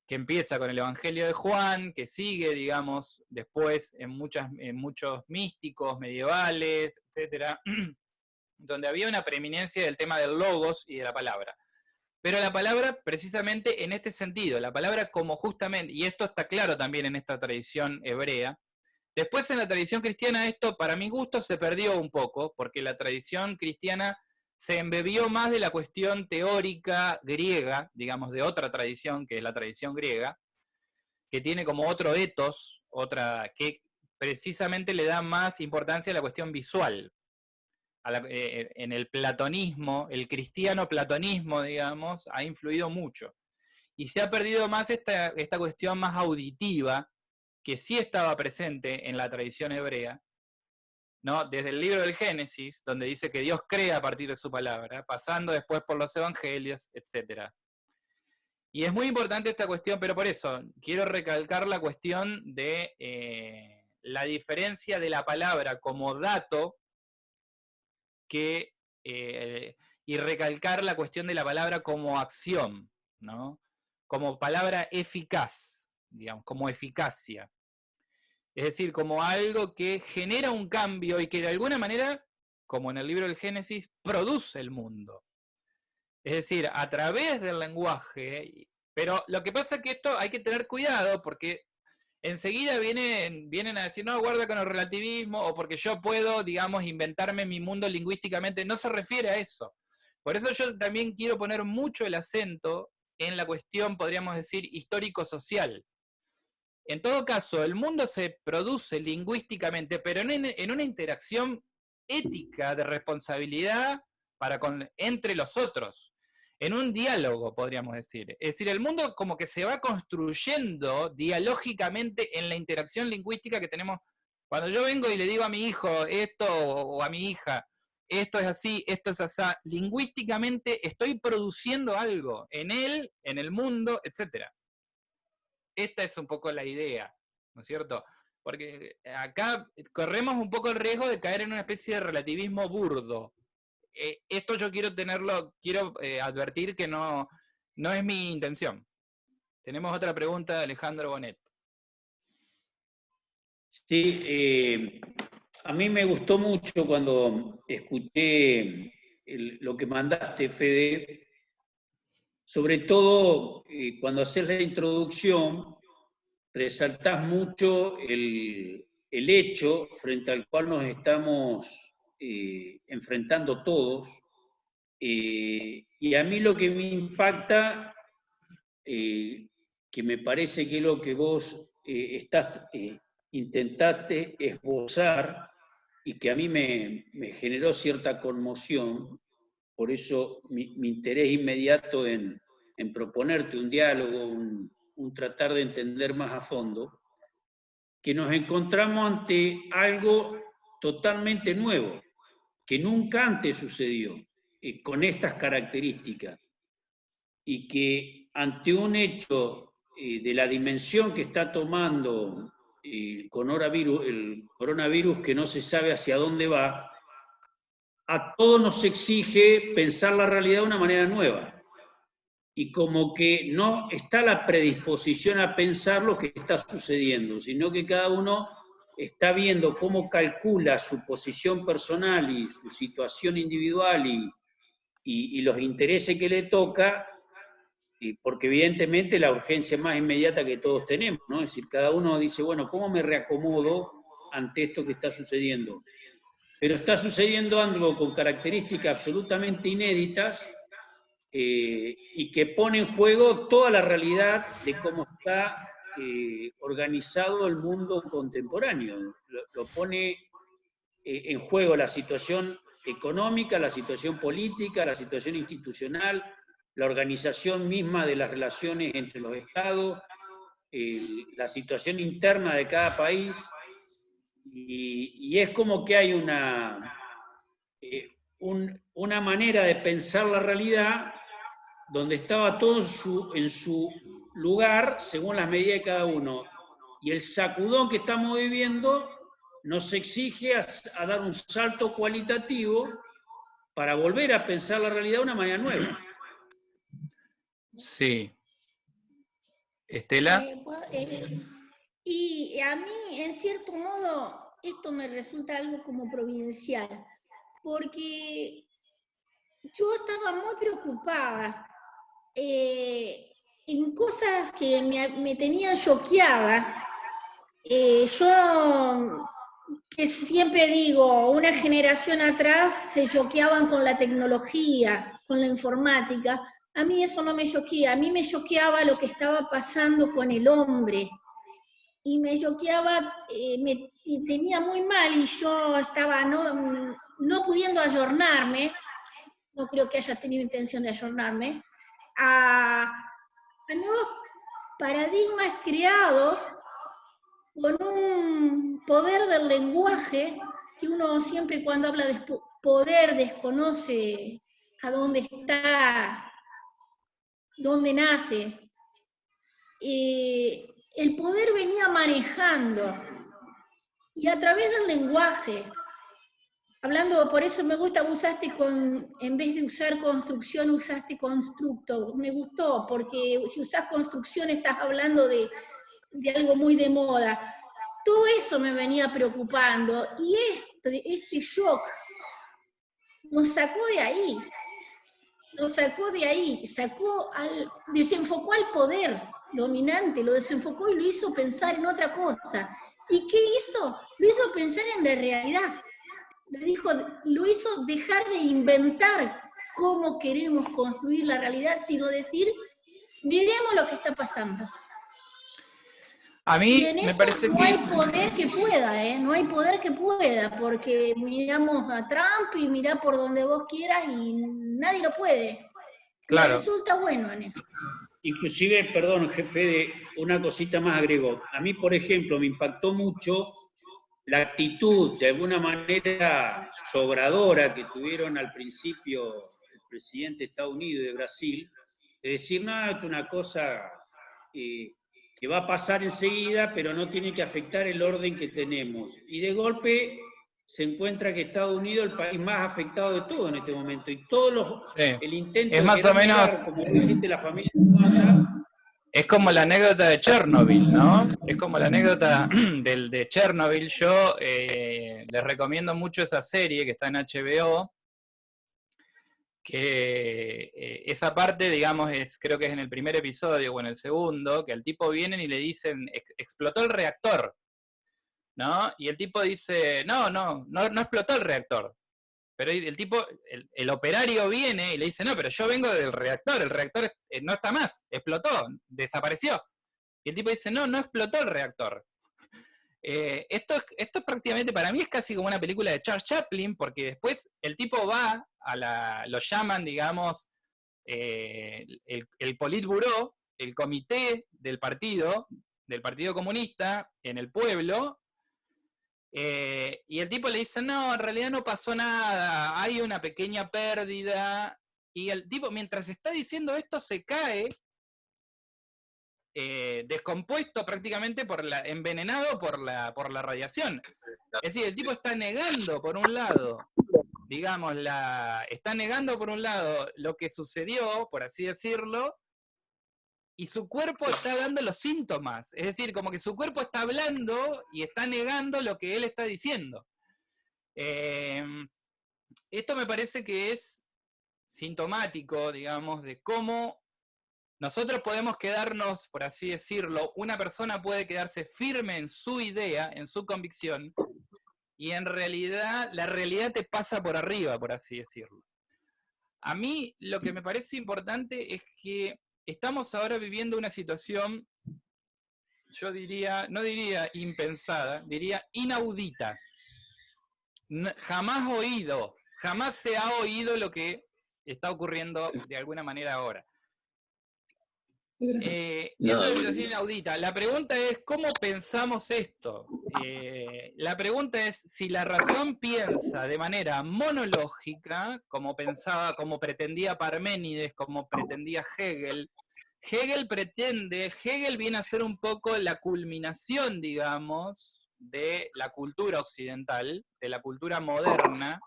que empieza con el Evangelio de Juan, que sigue, digamos, después en muchos místicos medievales, etcétera, donde había una preeminencia del tema del logos y de la palabra. Pero la palabra, precisamente en este sentido, la palabra como justamente, y esto está claro también en esta tradición hebrea, después en la tradición cristiana esto, para mi gusto, se perdió un poco, porque la tradición cristiana se embebió más de la cuestión teórica griega, digamos, de otra tradición, que es la tradición griega, que tiene como otro ethos, que precisamente le da más importancia a la cuestión visual. En el platonismo, el cristiano platonismo, digamos, ha influido mucho. Y se ha perdido más esta cuestión más auditiva, que sí estaba presente en la tradición hebrea, ¿no? Desde el libro del Génesis, donde dice que Dios crea a partir de su palabra, pasando después por los evangelios, etc. Y es muy importante esta cuestión, pero por eso quiero recalcar la cuestión de la diferencia de la palabra como dato y recalcar la cuestión de la palabra como acción, ¿no? Como palabra eficaz, digamos, como eficacia. Es decir, como algo que genera un cambio y que de alguna manera, como en el libro del Génesis, produce el mundo. Es decir, a través del lenguaje. Pero lo que pasa es que esto hay que tener cuidado porque enseguida vienen a decir, no, guarda con el relativismo, o porque yo puedo, digamos, inventarme mi mundo lingüísticamente. No se refiere a eso. Por eso yo también quiero poner mucho el acento en la cuestión, podríamos decir, histórico-social. En todo caso, el mundo se produce lingüísticamente, pero en una interacción ética de responsabilidad entre los otros, en un diálogo, podríamos decir. Es decir, el mundo como que se va construyendo dialógicamente en la interacción lingüística que tenemos. Cuando yo vengo y le digo a mi hijo esto, o a mi hija, esto es así, esto es así, lingüísticamente estoy produciendo algo en él, en el mundo, etcétera. Esta es un poco la idea, ¿no es cierto? Porque acá corremos un poco el riesgo de caer en una especie de relativismo burdo. Esto yo quiero advertir que no es mi intención. Tenemos otra pregunta de Alejandro Bonet. Sí, a mí me gustó mucho cuando escuché lo que mandaste, Fede. Sobre todo, cuando haces la introducción, resaltás mucho el hecho frente al cual nos estamos enfrentando todos. Y a mí lo que me impacta, que me parece que es lo que vos intentaste esbozar y que a mí me generó cierta conmoción. Por eso mi interés inmediato en proponerte un diálogo, un tratar de entender más a fondo, que nos encontramos ante algo totalmente nuevo, que nunca antes sucedió, con estas características. y que ante un hecho de la dimensión que está tomando el coronavirus, que no se sabe hacia dónde va, a todos nos exige pensar la realidad de una manera nueva. Y como que no está la predisposición a pensar lo que está sucediendo, sino que cada uno está viendo cómo calcula su posición personal y su situación individual y los intereses que le toca, porque evidentemente la urgencia más inmediata que todos tenemos, ¿no? Es decir, cada uno dice, bueno, ¿cómo me reacomodo ante esto que está sucediendo? Pero está sucediendo algo con características absolutamente inéditas, y que pone en juego toda la realidad de cómo está organizado el mundo contemporáneo. Lo pone en juego la situación económica, la situación política, la situación institucional, la organización misma de las relaciones entre los estados, la situación interna de cada país, y es como que hay una manera de pensar la realidad donde estaba todo en su lugar según las medidas de cada uno. Y el sacudón que estamos viviendo nos exige a dar un salto cualitativo para volver a pensar la realidad de una manera nueva. Sí. ¿Estela? Y a mí, en cierto modo, esto me resulta algo como providencial, porque yo estaba muy preocupada en cosas que me tenían choqueada. Yo, que siempre digo, una generación atrás se choqueaban con la tecnología, con la informática. A mí eso no me choquea, a mí me choqueaba lo que estaba pasando con el hombre. Y me choqueaba, me tenía muy mal y yo estaba no pudiendo ayornarme, no creo que haya tenido intención de ayornarme, a nuevos paradigmas creados con un poder del lenguaje que uno siempre cuando habla de poder desconoce a dónde está, dónde nace. El poder venía manejando y a través del lenguaje, hablando, por eso me gusta, en vez de usar construcción, usaste constructo. Me gustó, porque si usás construcción estás hablando de algo muy de moda. Todo eso me venía preocupando, y este shock nos sacó de ahí. Desenfocó al poder dominante, lo desenfocó y lo hizo pensar en otra cosa. ¿Y qué hizo? Lo hizo pensar en la realidad. Lo hizo dejar de inventar cómo queremos construir la realidad, sino decir, miremos lo que está pasando. A mí y en me eso parece no que hay poder que pueda, no hay poder que pueda, porque miramos a Trump y mirá por donde vos quieras y nadie lo puede. Claro. Me resulta bueno en eso. Inclusive, perdón, jefe, una cosita más agrego. A mí, por ejemplo, me impactó mucho la actitud, de alguna manera sobradora, que tuvieron al principio el presidente de Estados Unidos y de Brasil, de decir, no, es una cosa que va a pasar enseguida, pero no tiene que afectar el orden que tenemos. Y de golpe se encuentra que Estados Unidos es el país más afectado de todo en este momento. Y el intento es de más o menos, mirar, como dijiste, la familia humana. Es como la anécdota de Chernobyl, ¿no? Es como la anécdota de Chernobyl. Yo les recomiendo mucho esa serie que está en HBO, que esa parte, digamos, creo que es en el primer episodio o en el segundo, que al tipo vienen y le dicen, explotó el reactor, ¿no? Y el tipo dice, no explotó el reactor. Pero el tipo, el operario viene y le dice, no, pero yo vengo del reactor, el reactor no está más, explotó, desapareció. Y el tipo dice, no explotó el reactor. Esto prácticamente para mí es casi como una película de Charles Chaplin, porque después el tipo va lo llaman, digamos, el Politburó, el comité del Partido Comunista en el pueblo, y el tipo le dice, no, en realidad no pasó nada, hay una pequeña pérdida, y el tipo, mientras está diciendo esto, se cae descompuesto prácticamente envenenado por la radiación. Es decir, el tipo está negando, por un lado, digamos, está negando por un lado lo que sucedió, por así decirlo, y su cuerpo está dando los síntomas. Es decir, como que su cuerpo está hablando y está negando lo que él está diciendo. Esto me parece que es sintomático, digamos, de cómo nosotros podemos quedarnos, por así decirlo, una persona puede quedarse firme en su idea, en su convicción, y en realidad, la realidad te pasa por arriba, por así decirlo. A mí lo que me parece importante es que estamos ahora viviendo una situación, yo diría, no diría impensada, diría inaudita. Jamás se ha oído lo que está ocurriendo de alguna manera ahora. Es una situación inaudita. La pregunta es, ¿cómo pensamos esto? La pregunta es si la razón piensa de manera monológica, como pretendía Parménides, como pretendía Hegel. Hegel viene a ser un poco la culminación, digamos, de la cultura occidental, de la cultura moderna,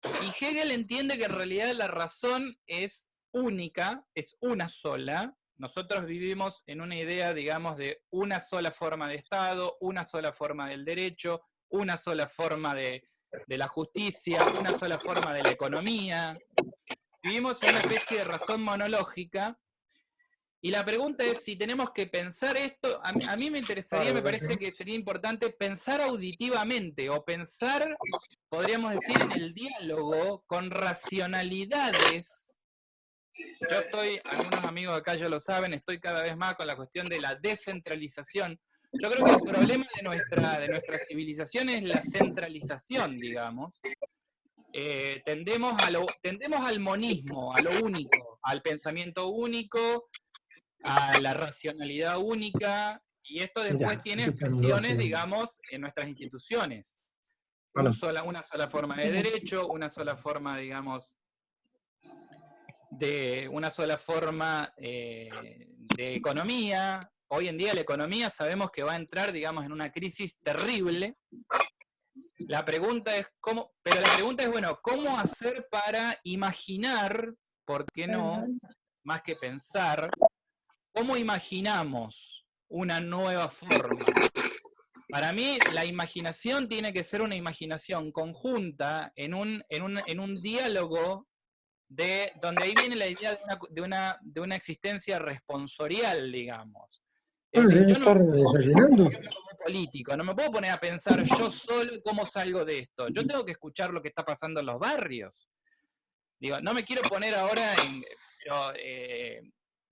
y Hegel entiende que en realidad la razón es única, es una sola. Nosotros vivimos en una idea, digamos, de una sola forma de Estado, una sola forma del derecho, una sola forma de la justicia, una sola forma de la economía. Vivimos en una especie de razón monológica. Y la pregunta es si tenemos que pensar esto, a mí me interesaría, me parece que sería importante pensar auditivamente, o pensar, podríamos decir, en el diálogo con racionalidades. Yo algunos amigos acá ya lo saben, estoy cada vez más con la cuestión de la descentralización. Yo creo que el problema de nuestra civilización es la centralización, digamos. Tendemos al monismo, a lo único, al pensamiento único, a la racionalidad única, y esto después tiene expresiones, digamos, en nuestras instituciones. Una sola forma de derecho, una sola forma, digamos, una sola forma de economía. Hoy en día la economía sabemos que va a entrar, digamos, en una crisis terrible. La pregunta es bueno, ¿cómo hacer para imaginar, por qué no, más que pensar, cómo imaginamos una nueva forma? Para mí, la imaginación tiene que ser una imaginación conjunta en un diálogo donde ahí viene la idea de una existencia responsorial, digamos. Es decir, yo no me puedo poner como político, no me puedo poner a pensar yo solo cómo salgo de esto. Yo tengo que escuchar lo que está pasando en los barrios. Digo, no me quiero poner ahora pero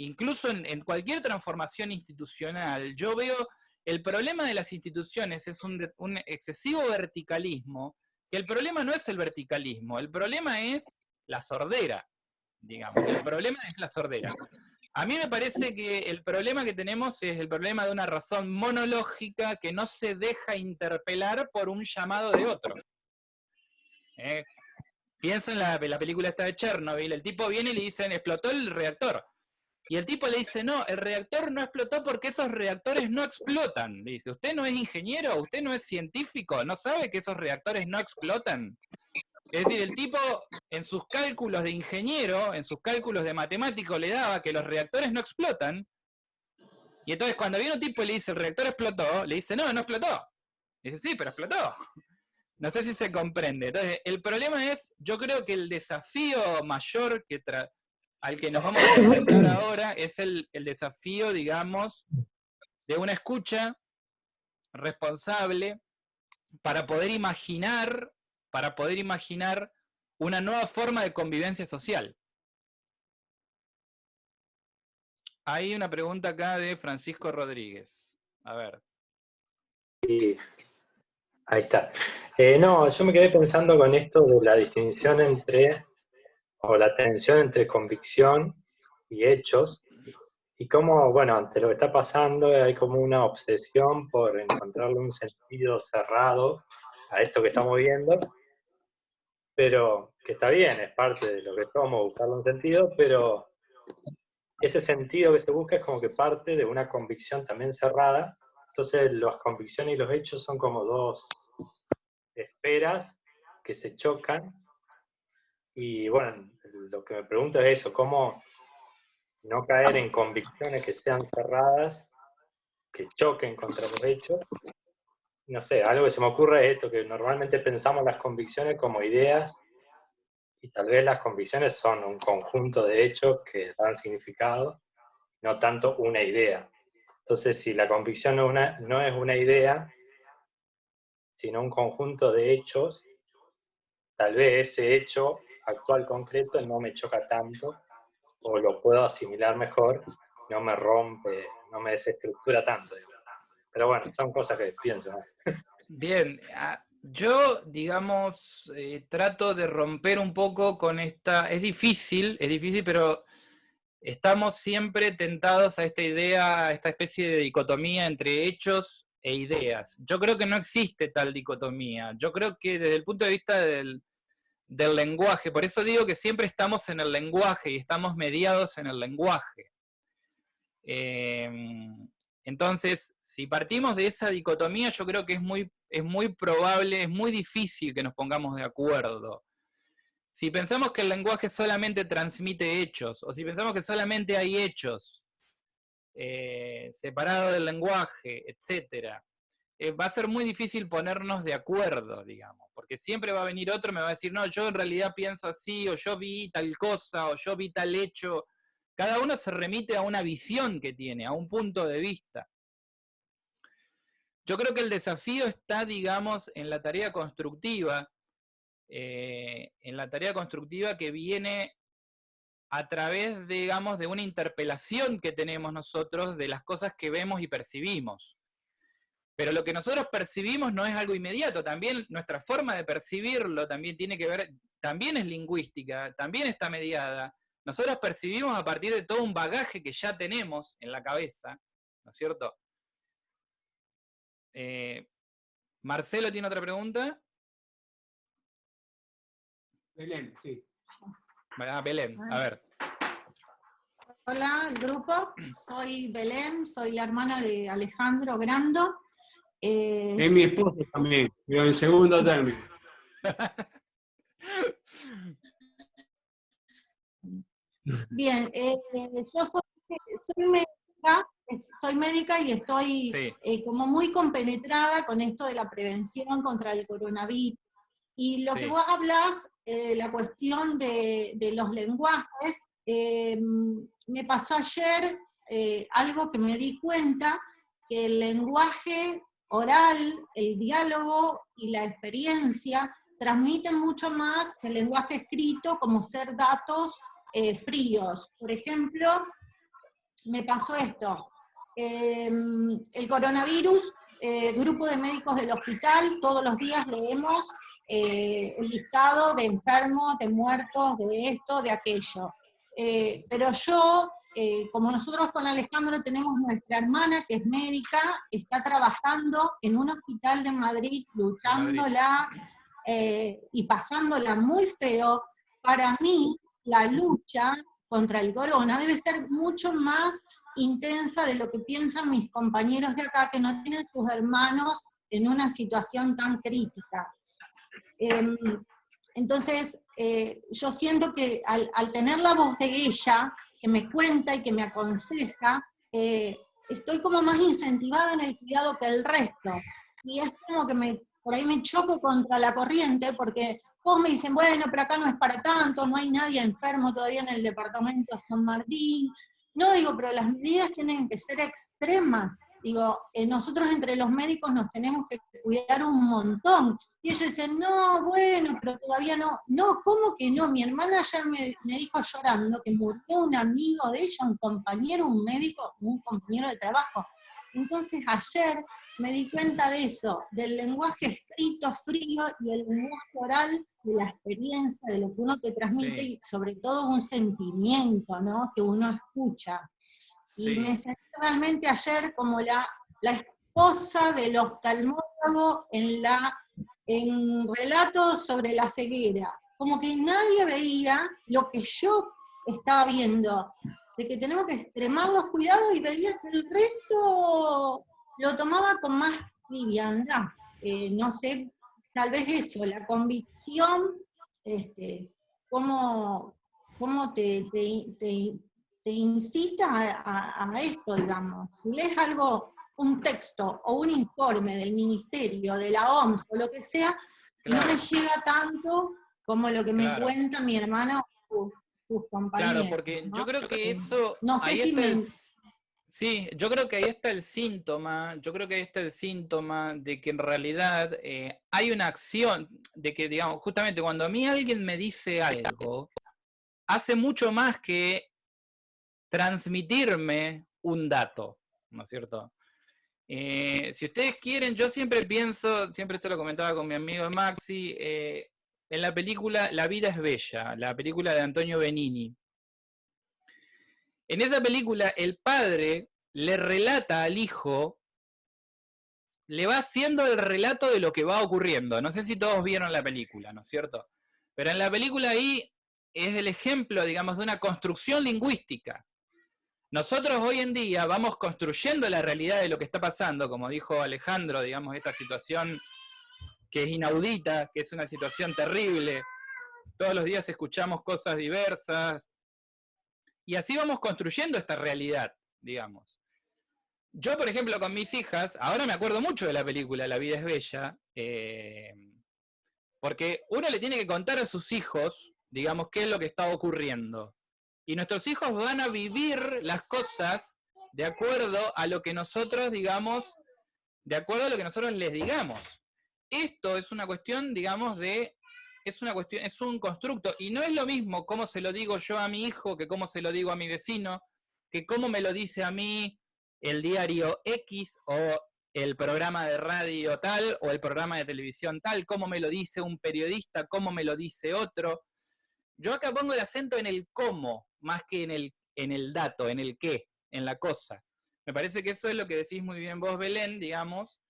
incluso en cualquier transformación institucional, yo veo el problema de las instituciones es un excesivo verticalismo, que el problema no es el verticalismo, el problema es la sordera, digamos. El problema es la sordera. A mí me parece que el problema que tenemos es el problema de una razón monológica que no se deja interpelar por un llamado de otro. Piensa en la película esta de Chernobyl, el tipo viene y le dicen, explotó el reactor. Y el tipo le dice, no, el reactor no explotó porque esos reactores no explotan. Le dice, ¿usted no es ingeniero? ¿Usted no es científico? ¿No sabe que esos reactores no explotan? Es decir, el tipo en sus cálculos de ingeniero, en sus cálculos de matemático, le daba que los reactores no explotan. Y entonces cuando viene un tipo y le dice, el reactor explotó, le dice, no, no explotó. Le dice, sí, pero explotó. No sé si se comprende. Entonces, el problema es, yo creo que el desafío mayor al que nos vamos a enfrentar ahora es el desafío, digamos, de una escucha responsable para poder imaginar una nueva forma de convivencia social. Hay una pregunta acá de Francisco Rodríguez. A ver. Sí, ahí está. No, yo me quedé pensando con esto de la distinción o la tensión entre convicción y hechos, y cómo, bueno, ante lo que está pasando hay como una obsesión por encontrarle un sentido cerrado a esto que estamos viendo, pero que está bien, es parte de lo que somos, buscarle un sentido, pero ese sentido que se busca es como que parte de una convicción también cerrada. Entonces las convicciones y los hechos son como dos esferas que se chocan. Y bueno, lo que me pregunto es eso, ¿cómo no caer en convicciones que sean cerradas, que choquen contra los hechos? No sé, algo que se me ocurre es esto, que normalmente pensamos las convicciones como ideas, y tal vez las convicciones son un conjunto de hechos que dan significado, no tanto una idea. Entonces, si la convicción no es una idea, sino un conjunto de hechos, tal vez ese hecho actual concreto no me choca tanto, o lo puedo asimilar mejor, no me rompe, no me desestructura tanto. Pero bueno, son cosas que pienso, ¿no? Bien, yo, digamos, trato de romper un poco con esta... Es difícil, pero estamos siempre tentados a esta idea, a esta especie de dicotomía entre hechos e ideas. Yo creo que no existe tal dicotomía. Yo creo que desde el punto de vista del lenguaje, por eso digo que siempre estamos en el lenguaje y estamos mediados en el lenguaje. Entonces, si partimos de esa dicotomía, yo creo que es muy probable, es muy difícil que nos pongamos de acuerdo. Si pensamos que el lenguaje solamente transmite hechos, o si pensamos que solamente hay hechos separados del lenguaje, etc., va a ser muy difícil ponernos de acuerdo, digamos, porque siempre va a venir otro y me va a decir, no, yo en realidad pienso así, o yo vi tal cosa, o yo vi tal hecho. Cada uno se remite a una visión que tiene, a un punto de vista. Yo creo que el desafío está, digamos, en la tarea constructiva, que viene a través, digamos, de una interpelación que tenemos nosotros de las cosas que vemos y percibimos. Pero lo que nosotros percibimos no es algo inmediato, también nuestra forma de percibirlo también tiene que ver, también es lingüística, también está mediada. Nosotros percibimos a partir de todo un bagaje que ya tenemos en la cabeza, ¿no es cierto? Marcelo tiene otra pregunta. Belén, sí. Belén, a ver. Hola, grupo. Soy Belén, soy la hermana de Alejandro Grando. Es mi esposo también, pero en segundo término. Bien, yo soy médica y estoy como muy compenetrada con esto de la prevención contra el coronavirus. Y lo que vos hablás, la cuestión de los lenguajes, me pasó ayer algo que me di cuenta, que el lenguaje oral, el diálogo y la experiencia transmiten mucho más que el lenguaje escrito, como ser datos fríos. Por ejemplo, me pasó esto. El coronavirus, grupo de médicos del hospital, todos los días leemos el listado de enfermos, de muertos, de esto, de aquello. Pero yo, como nosotros con Alejandro tenemos nuestra hermana que es médica, está trabajando en un hospital de Madrid, luchándola y pasándola muy feo. Para mí, la lucha contra el corona debe ser mucho más intensa de lo que piensan mis compañeros de acá, que no tienen sus hermanos en una situación tan crítica. Entonces, yo siento que al tener la voz de ella, que me cuenta y que me aconseja, estoy como más incentivada en el cuidado que el resto. Y es como que por ahí me choco contra la corriente, porque todos me dicen, bueno, pero acá no es para tanto, no hay nadie enfermo todavía en el departamento de San Martín. No, digo, pero las medidas tienen que ser extremas. Digo, nosotros entre los médicos nos tenemos que cuidar un montón. Y ellos dicen, no, bueno, pero todavía no. No, ¿cómo que no? Mi hermana ayer me dijo llorando que murió un amigo de ella, un compañero, un médico, un compañero de trabajo. Entonces ayer me di cuenta de eso, del lenguaje escrito frío y el lenguaje oral, de la experiencia, de lo que uno te transmite, y sobre todo un sentimiento, ¿no?, que uno escucha. Sí. Y me sentí realmente ayer como la esposa del oftalmólogo en relatos sobre la ceguera. como que nadie veía lo que yo estaba viendo, de que tenemos que extremar los cuidados y veía que el resto lo tomaba con más liviandad. No sé, tal vez eso, la convicción, cómo te incita a esto, digamos. Si lees algo, un texto o un informe del ministerio, de la OMS o lo que sea, claro, no me llega tanto como lo que me cuenta mi hermana o sus compañeros. Claro, porque ¿no? yo creo que eso... No sé si me... Sí, yo creo que ahí está el síntoma, de que en realidad hay una acción, de que, digamos, justamente cuando a mí alguien me dice algo, hace mucho más que transmitirme un dato, ¿no es cierto? Si ustedes quieren, yo siempre pienso, siempre esto lo comentaba con mi amigo Maxi, en la película La vida es bella, la película de Antonio Benigni. En esa película, el padre le relata al hijo, le va haciendo el relato de lo que va ocurriendo. No sé si todos vieron la película, ¿no es cierto? Pero en la película ahí es el ejemplo, digamos, de una construcción lingüística. Nosotros hoy en día vamos construyendo la realidad de lo que está pasando, como dijo Alejandro, digamos, esta situación que es inaudita, que es una situación terrible. Todos los días escuchamos cosas diversas. Y así vamos construyendo esta realidad, digamos. Yo, por ejemplo, con mis hijas, ahora me acuerdo mucho de la película La vida es bella, porque uno le tiene que contar a sus hijos, digamos, qué es lo que está ocurriendo. Y nuestros hijos van a vivir las cosas de acuerdo a lo que nosotros, digamos, de acuerdo a lo que nosotros les digamos. Esto es una cuestión, digamos, es un constructo, y no es lo mismo cómo se lo digo yo a mi hijo, que cómo se lo digo a mi vecino, que cómo me lo dice a mí el diario X, o el programa de radio tal, o el programa de televisión tal, cómo me lo dice un periodista, cómo me lo dice otro. Yo acá pongo el acento en el cómo, más que en el dato, en el qué, en la cosa. Me parece que eso es lo que decís muy bien vos, Belén, digamos.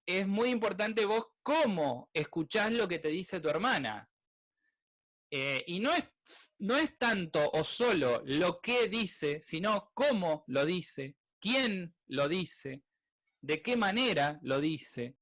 Es muy importante vos cómo escuchás lo que te dice tu hermana. Y no es tanto o solo lo que dice, sino cómo lo dice, quién lo dice, de qué manera lo dice,